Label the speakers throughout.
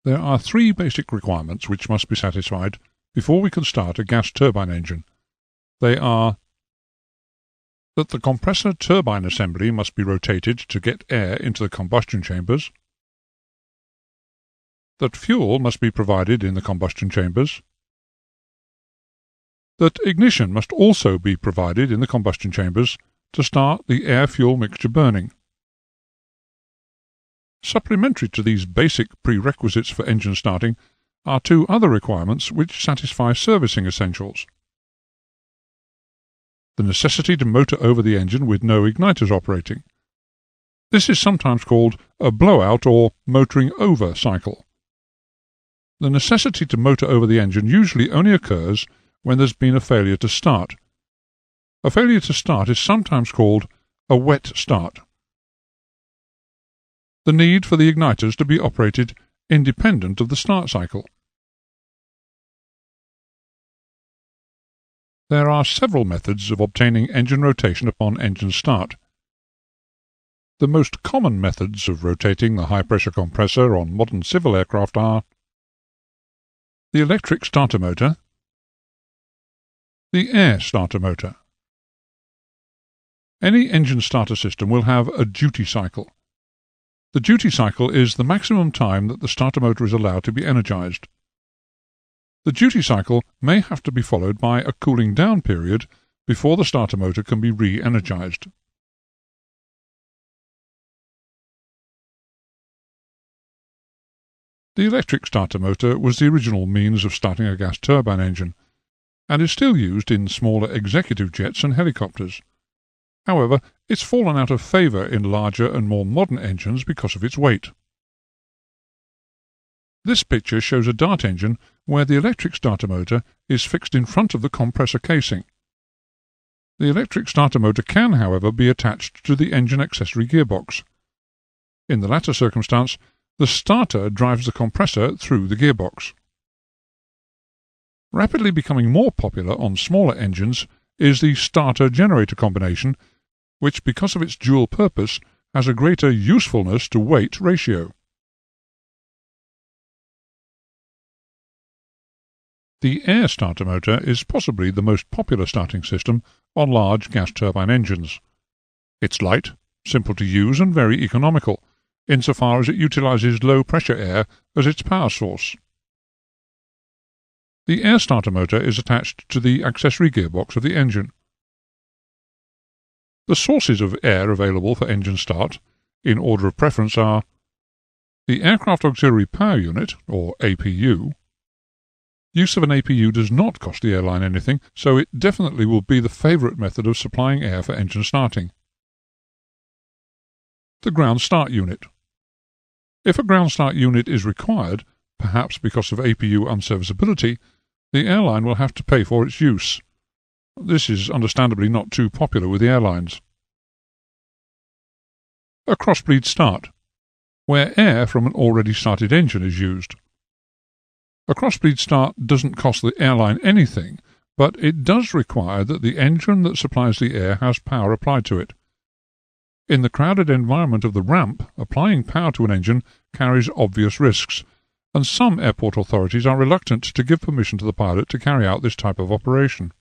Speaker 1: There are three basic requirements which must be satisfied before we can start a gas turbine engine. They are that the compressor turbine assembly must be rotated to get air into the combustion chambers, that fuel must be provided in the combustion chambers, that ignition must also be provided in the combustion chambers to start the air-fuel mixture burning. Supplementary to these basic prerequisites for engine starting are two other requirements which satisfy servicing essentials. The necessity to motor over the engine with no igniters operating. This is sometimes called a blowout or motoring over cycle. The necessity to motor over the engine usually only occurs when there's been a failure to start. A failure to start is sometimes called a wet start. The need for the igniters to be operated independent of the start cycle. There are several methods of obtaining engine rotation upon engine start. The most common methods of rotating the high-pressure compressor on modern civil aircraft are the electric starter motor, the air starter motor. Any engine starter system will have a duty cycle. The duty cycle is the maximum time that the starter motor is allowed to be energized. The duty cycle may have to be followed by a cooling down period before the starter motor can be re-energized. The electric starter motor was the original means of starting a gas turbine engine, and is still used in smaller executive jets and helicopters. However, it's fallen out of favour in larger and more modern engines because of its weight. This picture shows a Dart engine where the electric starter motor is fixed in front of the compressor casing. The electric starter motor can, however, be attached to the engine accessory gearbox. In the latter circumstance, the starter drives the compressor through the gearbox. Rapidly becoming more popular on smaller engines is the starter-generator combination, which, because of its dual purpose, has a greater usefulness to weight ratio. The air starter motor is possibly the most popular starting system on large gas turbine engines. It's light, simple to use and very economical, insofar as it utilizes low-pressure air as its power source. The air starter motor is attached to the accessory gearbox of the engine. The sources of air available for engine start, in order of preference, are the Aircraft Auxiliary Power Unit, or APU. Use of an APU does not cost the airline anything, so it definitely will be the favourite method of supplying air for engine starting. The Ground Start Unit. If a ground start unit is required, perhaps because of APU unserviceability, the airline will have to pay for its use. This is understandably not too popular with the airlines. A crossbleed start, where air from an already started engine is used. A crossbleed start doesn't cost the airline anything, but it does require that the engine that supplies the air has power applied to it. In the crowded environment of the ramp, applying power to an engine carries obvious risks, and some airport authorities are reluctant to give permission to the pilot to carry out this type of operation.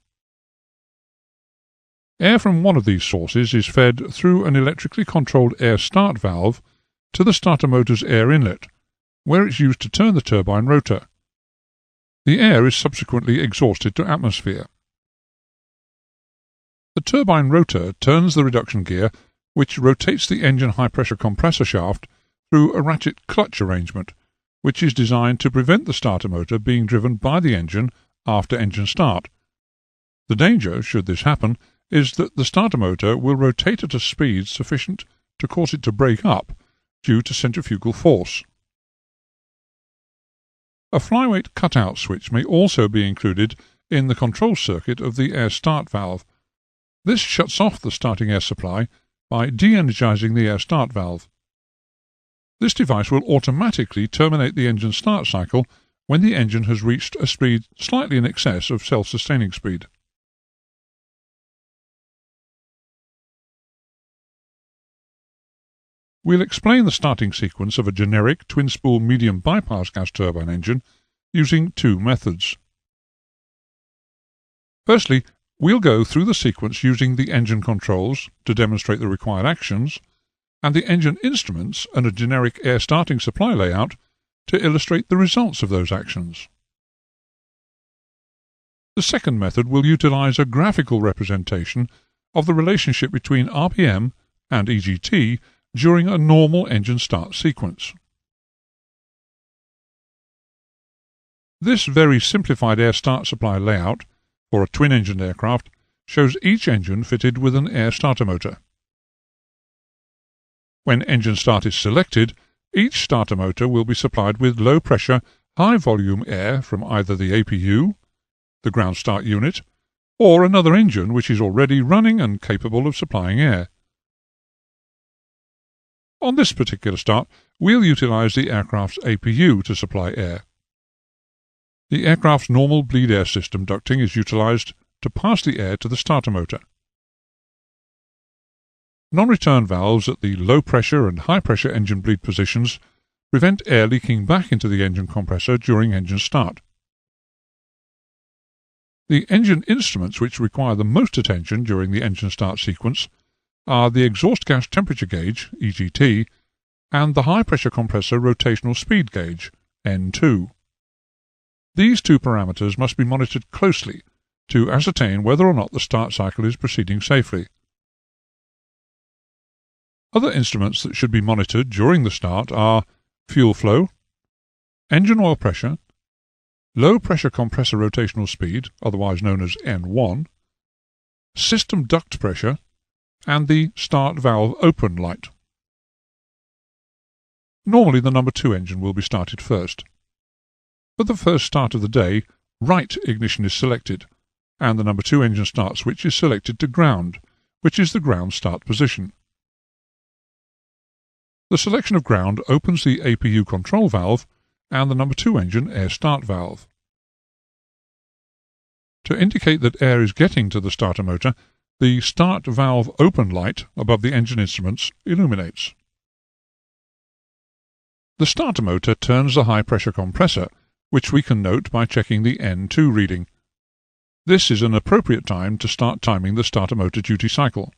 Speaker 1: Air from one of these sources is fed through an electrically controlled air start valve to the starter motor's air inlet, where it's used to turn the turbine rotor. The air is subsequently exhausted to atmosphere. The turbine rotor turns the reduction gear, which rotates the engine high-pressure compressor shaft through a ratchet clutch arrangement, which is designed to prevent the starter motor being driven by the engine after engine start. The danger, should this happen, is that the starter motor will rotate at a speed sufficient to cause it to break up due to centrifugal force. A flyweight cutout switch may also be included in the control circuit of the air start valve. This shuts off the starting air supply by de-energizing the air start valve. This device will automatically terminate the engine start cycle when the engine has reached a speed slightly in excess of self-sustaining speed. we'll explain the starting sequence of a generic twin-spool medium bypass gas turbine engine using two methods. Firstly, we'll go through the sequence using the engine controls to demonstrate the required actions, and the engine instruments and a generic air starting supply layout to illustrate the results of those actions. The second method will utilize a graphical representation of the relationship between RPM and EGT during a normal engine start sequence. This very simplified air start supply layout for a twin-engined aircraft shows each engine fitted with an air starter motor. When engine start is selected, each starter motor will be supplied with low-pressure, high-volume air from either the APU, the ground start unit, or another engine which is already running and capable of supplying air. On this particular start, we'll utilize the aircraft's APU to supply air. The aircraft's normal bleed air system ducting is utilized to pass the air to the starter motor. Non-return valves at the low-pressure and high-pressure engine bleed positions prevent air leaking back into the engine compressor during engine start. The engine instruments which require the most attention during the engine start sequence are the exhaust gas temperature gauge, EGT, and the high-pressure compressor rotational speed gauge, N2. These two parameters must be monitored closely to ascertain whether or not the start cycle is proceeding safely. Other instruments that should be monitored during the start are fuel flow, engine oil pressure, low-pressure compressor rotational speed, otherwise known as N1, system duct pressure, and the start valve open light. Normally the number 2 engine will be started first. For the first start of the day, right ignition is selected, and the number 2 engine start switch is selected to ground, which is the ground start position. The selection of ground opens the APU control valve and the number 2 engine air start valve. To indicate that air is getting to the starter motor, the start valve open light above the engine instruments illuminates. The starter motor turns the high-pressure compressor, which we can note by checking the N2 reading. This is an appropriate time to start timing the starter motor duty cycle.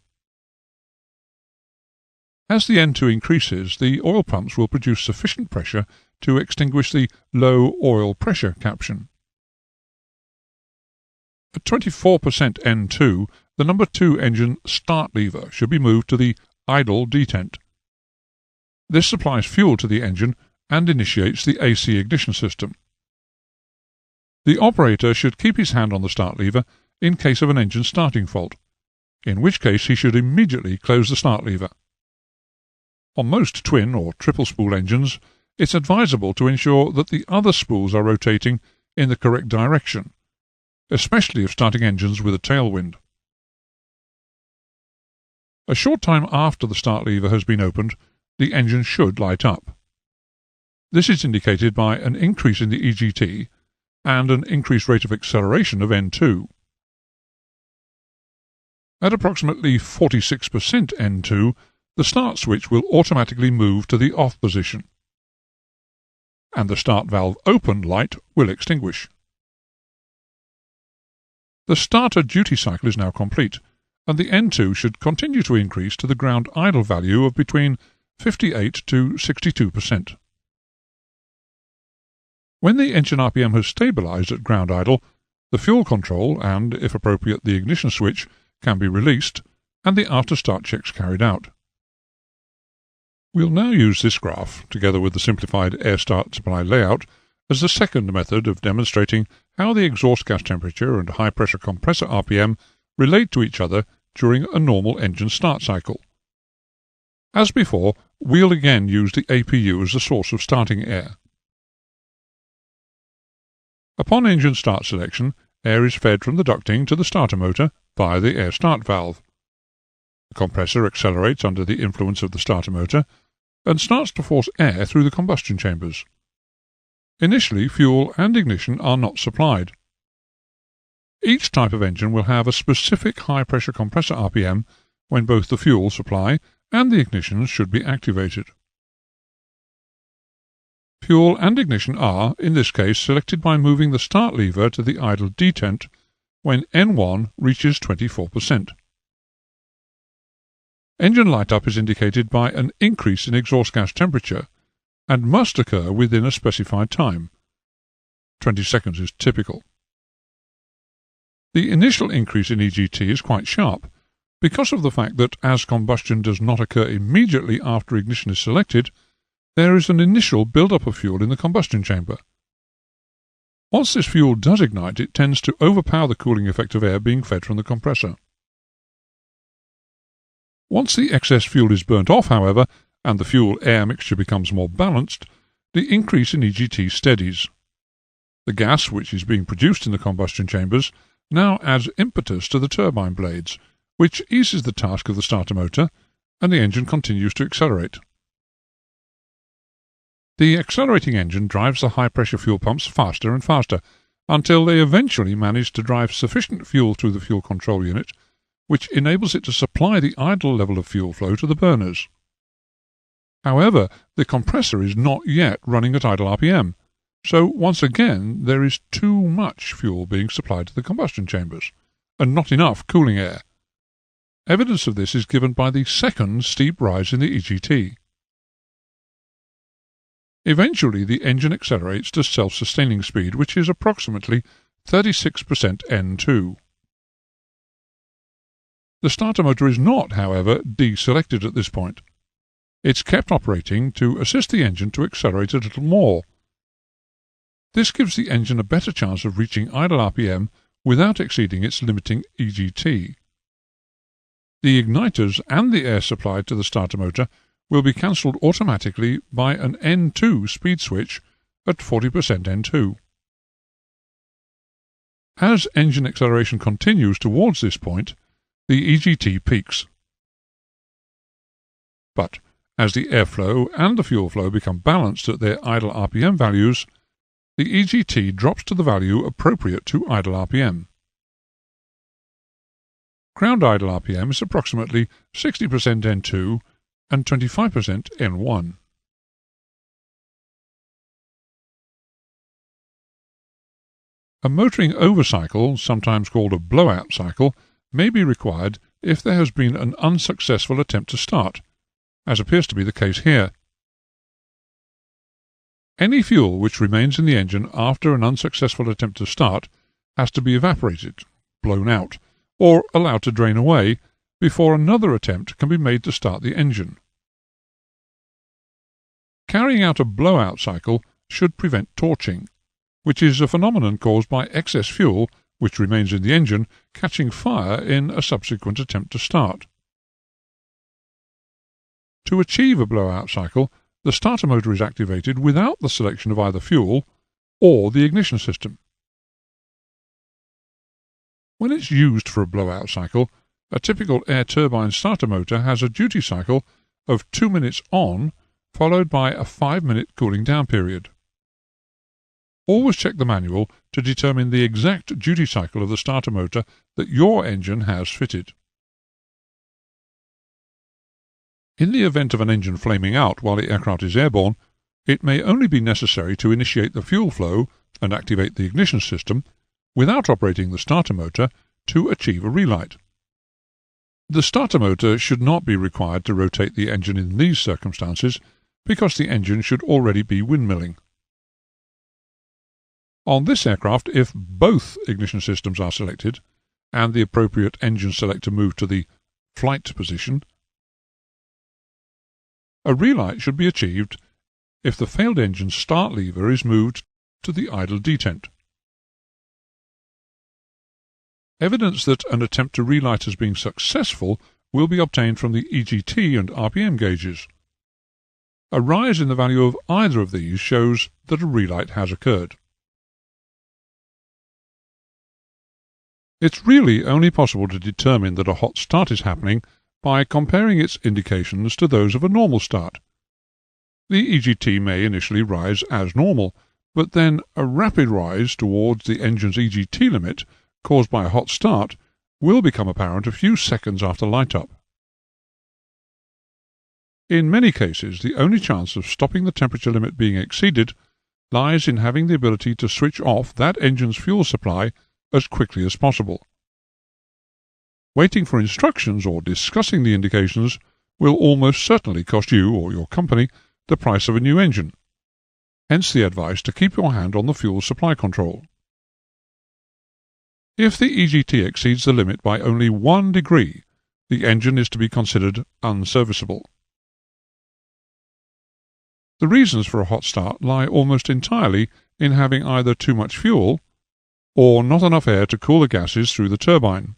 Speaker 1: As the N2 increases, the oil pumps will produce sufficient pressure to extinguish the low oil pressure caption. At 24% N2, the number 2 engine start lever should be moved to the idle detent. This supplies fuel to the engine and initiates the AC ignition system. The operator should keep his hand on the start lever in case of an engine starting fault, in which case he should immediately close the start lever. On most twin or triple spool engines, it's advisable to ensure that the other spools are rotating in the correct direction, especially if starting engines with a tailwind. A short time after the start lever has been opened, the engine should light up. This is indicated by an increase in the EGT and an increased rate of acceleration of N2. At approximately 46% N2, the start switch will automatically move to the off position, and the start valve open light will extinguish. The starter duty cycle is now complete, and the N2 should continue to increase to the ground idle value of between 58 to 62%. When the engine RPM has stabilized at ground idle, the fuel control and, if appropriate, the ignition switch can be released and the after-start checks carried out. We'll now use this graph, together with the simplified air start supply layout, as the second method of demonstrating how the exhaust gas temperature and high-pressure compressor RPM relate to each other during a normal engine start cycle. As before, we'll again use the APU as the source of starting air. Upon engine start selection, air is fed from the ducting to the starter motor via the air start valve. The compressor accelerates under the influence of the starter motor and starts to force air through the combustion chambers. Initially, fuel and ignition are not supplied. Each type of engine will have a specific high-pressure compressor RPM when both the fuel supply and the ignition should be activated. Fuel and ignition are, in this case, selected by moving the start lever to the idle detent when N1 reaches 24%. Engine light-up is indicated by an increase in exhaust gas temperature and must occur within a specified time. 20 seconds is typical. The initial increase in EGT is quite sharp, because of the fact that as combustion does not occur immediately after ignition is selected, there is an initial build-up of fuel in the combustion chamber. Once this fuel does ignite, it tends to overpower the cooling effect of air being fed from the compressor. Once the excess fuel is burnt off, however, and the fuel-air mixture becomes more balanced, the increase in EGT steadies. The gas, which is being produced in the combustion chambers, now adds impetus to the turbine blades, which eases the task of the starter motor, and the engine continues to accelerate. The accelerating engine drives the high-pressure fuel pumps faster and faster, until they eventually manage to drive sufficient fuel through the fuel control unit, which enables it to supply the idle level of fuel flow to the burners. However, the compressor is not yet running at idle RPM, so once again there is too much fuel being supplied to the combustion chambers, and not enough cooling air. Evidence of this is given by the second steep rise in the EGT. Eventually the engine accelerates to self-sustaining speed, which is approximately 36% N2. The starter motor is not, however, deselected at this point. It's kept operating to assist the engine to accelerate a little more. This gives the engine a better chance of reaching idle RPM without exceeding its limiting EGT. The igniters and the air supplied to the starter motor will be cancelled automatically by an N2 speed switch at 40% N2. As engine acceleration continues towards this point, the EGT peaks. But as the airflow and the fuel flow become balanced at their idle RPM values, the EGT drops to the value appropriate to idle RPM. Ground idle RPM is approximately 60% N2 and 25% N1. A motoring overcycle, sometimes called a blowout cycle, may be required if there has been an unsuccessful attempt to start, as appears to be the case here. Any fuel which remains in the engine after an unsuccessful attempt to start has to be evaporated, blown out, or allowed to drain away before another attempt can be made to start the engine. Carrying out a blowout cycle should prevent torching, which is a phenomenon caused by excess fuel, which remains in the engine, catching fire in a subsequent attempt to start. To achieve a blowout cycle, the starter motor is activated without the selection of either fuel or the ignition system. When it's used for a blowout cycle, a typical air turbine starter motor has a duty cycle of 2 minutes on, followed by a 5-minute cooling down period. Always check the manual to determine the exact duty cycle of the starter motor that your engine has fitted. In the event of an engine flaming out while the aircraft is airborne, it may only be necessary to initiate the fuel flow and activate the ignition system without operating the starter motor to achieve a relight. The starter motor should not be required to rotate the engine in these circumstances because the engine should already be windmilling. On this aircraft, if both ignition systems are selected and the appropriate engine selector moved to the flight position, a relight should be achieved if the failed engine's start lever is moved to the idle detent. Evidence that an attempt to relight has been successful will be obtained from the EGT and RPM gauges. A rise in the value of either of these shows that a relight has occurred. It's really only possible to determine that a hot start is happening by comparing its indications to those of a normal start. The EGT may initially rise as normal, but then a rapid rise towards the engine's EGT limit caused by a hot start will become apparent a few seconds after light-up. In many cases, the only chance of stopping the temperature limit being exceeded lies in having the ability to switch off that engine's fuel supply as quickly as possible. Waiting for instructions or discussing the indications will almost certainly cost you or your company the price of a new engine. Hence the advice to keep your hand on the fuel supply control. If the EGT exceeds the limit by only 1 degree, the engine is to be considered unserviceable. The reasons for a hot start lie almost entirely in having either too much fuel or not enough air to cool the gases through the turbine.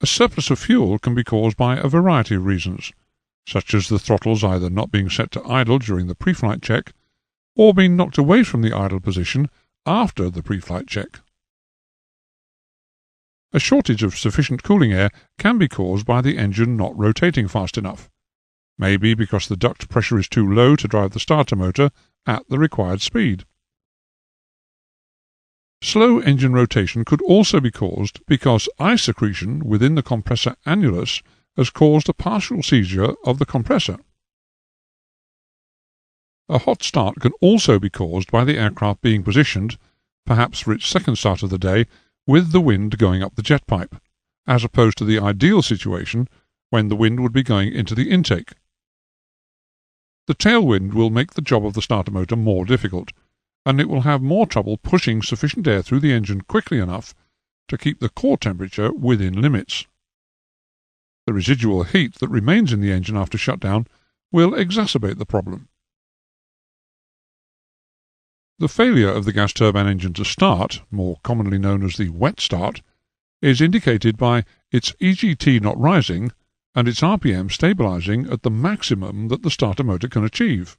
Speaker 1: A surplus of fuel can be caused by a variety of reasons, such as the throttles either not being set to idle during the pre-flight check or being knocked away from the idle position after the pre-flight check. A shortage of sufficient cooling air can be caused by the engine not rotating fast enough, maybe because the duct pressure is too low to drive the starter motor at the required speed. Slow engine rotation could also be caused because ice accretion within the compressor annulus has caused a partial seizure of the compressor. A hot start can also be caused by the aircraft being positioned, perhaps for its second start of the day, with the wind going up the jet pipe, as opposed to the ideal situation when the wind would be going into the intake. The tailwind will make the job of the starter motor more difficult, and it will have more trouble pushing sufficient air through the engine quickly enough to keep the core temperature within limits. The residual heat that remains in the engine after shutdown will exacerbate the problem. The failure of the gas turbine engine to start, more commonly known as the wet start, is indicated by its EGT not rising and its RPM stabilizing at the maximum that the starter motor can achieve.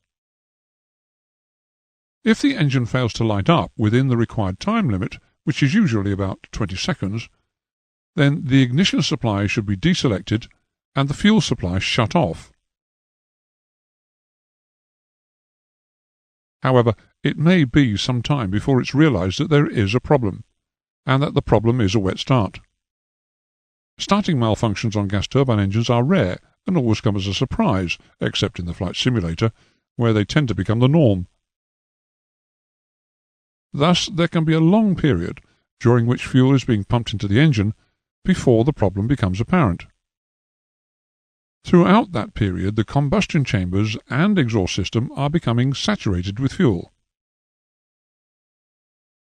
Speaker 1: If the engine fails to light up within the required time limit, which is usually about 20 seconds, then the ignition supply should be deselected and the fuel supply shut off. However, it may be some time before it's realized that there is a problem, and that the problem is a wet start. Starting malfunctions on gas turbine engines are rare and always come as a surprise, except in the flight simulator, where they tend to become the norm. Thus, there can be a long period during which fuel is being pumped into the engine before the problem becomes apparent. Throughout that period, the combustion chambers and exhaust system are becoming saturated with fuel.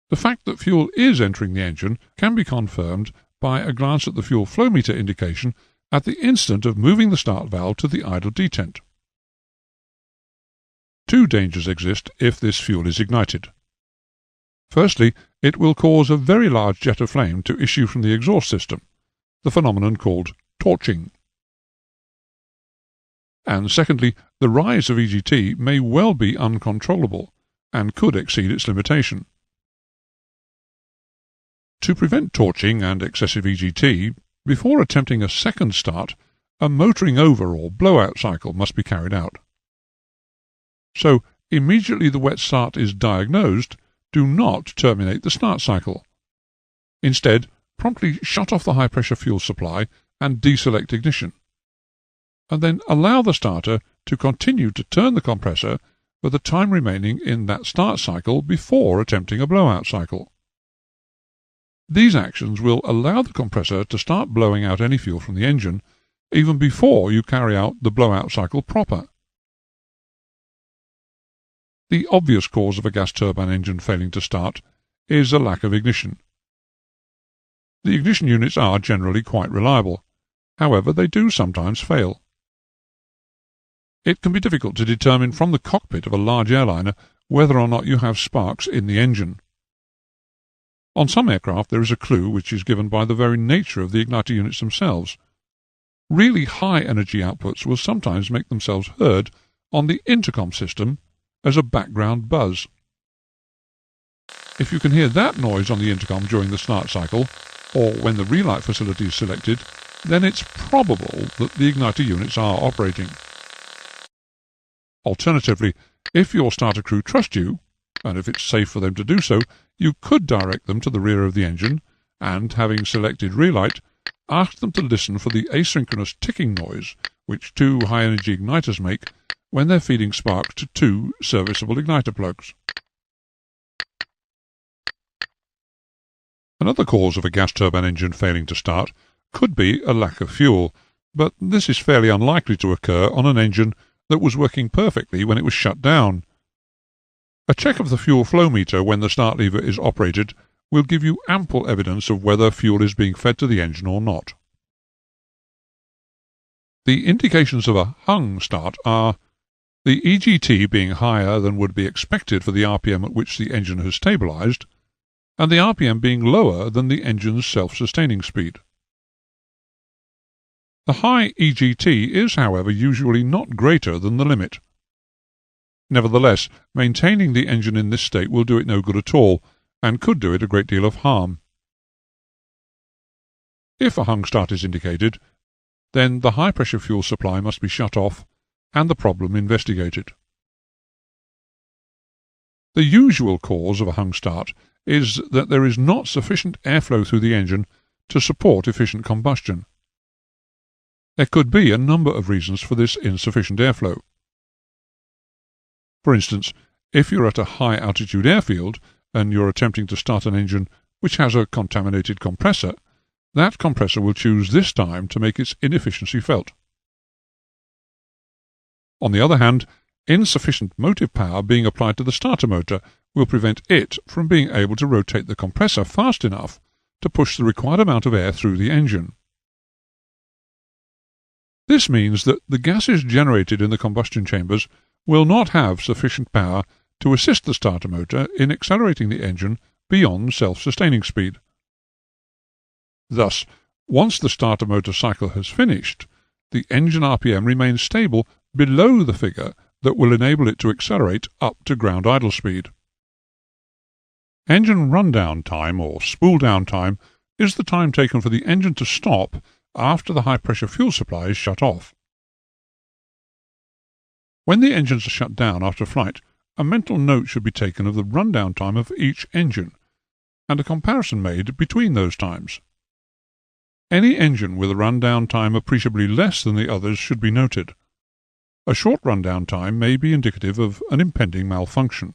Speaker 1: The fact that fuel is entering the engine can be confirmed by a glance at the fuel flow meter indication at the instant of moving the start valve to the idle detent. Two dangers exist if this fuel is ignited. Firstly, it will cause a very large jet of flame to issue from the exhaust system, the phenomenon called torching. And secondly, the rise of EGT may well be uncontrollable and could exceed its limitation. To prevent torching and excessive EGT, before attempting a second start, a motoring over or blowout cycle must be carried out. So, immediately the wet start is diagnosed, do not terminate the start cycle. Instead, promptly shut off the high-pressure fuel supply and deselect ignition, and then allow the starter to continue to turn the compressor for the time remaining in that start cycle before attempting a blowout cycle. These actions will allow the compressor to start blowing out any fuel from the engine even before you carry out the blowout cycle proper. The obvious cause of a gas turbine engine failing to start is a lack of ignition. The ignition units are generally quite reliable. However, they do sometimes fail. It can be difficult to determine from the cockpit of a large airliner whether or not you have sparks in the engine. On some aircraft there is a clue which is given by the very nature of the igniter units themselves. Really high energy outputs will sometimes make themselves heard on the intercom system as a background buzz. If you can hear that noise on the intercom during the start cycle, or when the relight facility is selected, then it's probable that the igniter units are operating. Alternatively, if your starter crew trust you, and if it's safe for them to do so, you could direct them to the rear of the engine and, having selected relight, ask them to listen for the asynchronous ticking noise which two high-energy igniters make when they're feeding sparks to two serviceable igniter plugs. Another cause of a gas turbine engine failing to start could be a lack of fuel, but this is fairly unlikely to occur on an engine that was working perfectly when it was shut down. A check of the fuel flow meter when the start lever is operated will give you ample evidence of whether fuel is being fed to the engine or not. The indications of a hung start are the EGT being higher than would be expected for the RPM at which the engine has stabilized, and the RPM being lower than the engine's self-sustaining speed. The high EGT is, however, usually not greater than the limit. Nevertheless, maintaining the engine in this state will do it no good at all, and could do it a great deal of harm. If a hung start is indicated, then the high-pressure fuel supply must be shut off and the problem investigated. The usual cause of a hung start is that there is not sufficient airflow through the engine to support efficient combustion. There could be a number of reasons for this insufficient airflow. For instance, if you're at a high-altitude airfield and you're attempting to start an engine which has a contaminated compressor, that compressor will choose this time to make its inefficiency felt. On the other hand, insufficient motive power being applied to the starter motor will prevent it from being able to rotate the compressor fast enough to push the required amount of air through the engine. This means that the gases generated in the combustion chambers will not have sufficient power to assist the starter motor in accelerating the engine beyond self-sustaining speed. Thus, once the starter motor cycle has finished, the engine RPM remains stable below the figure that will enable it to accelerate up to ground idle speed. Engine rundown time, or spool down time, is the time taken for the engine to stop after the high-pressure fuel supply is shut off. When the engines are shut down after flight, a mental note should be taken of the rundown time of each engine, and a comparison made between those times. Any engine with a rundown time appreciably less than the others should be noted. A short rundown time may be indicative of an impending malfunction.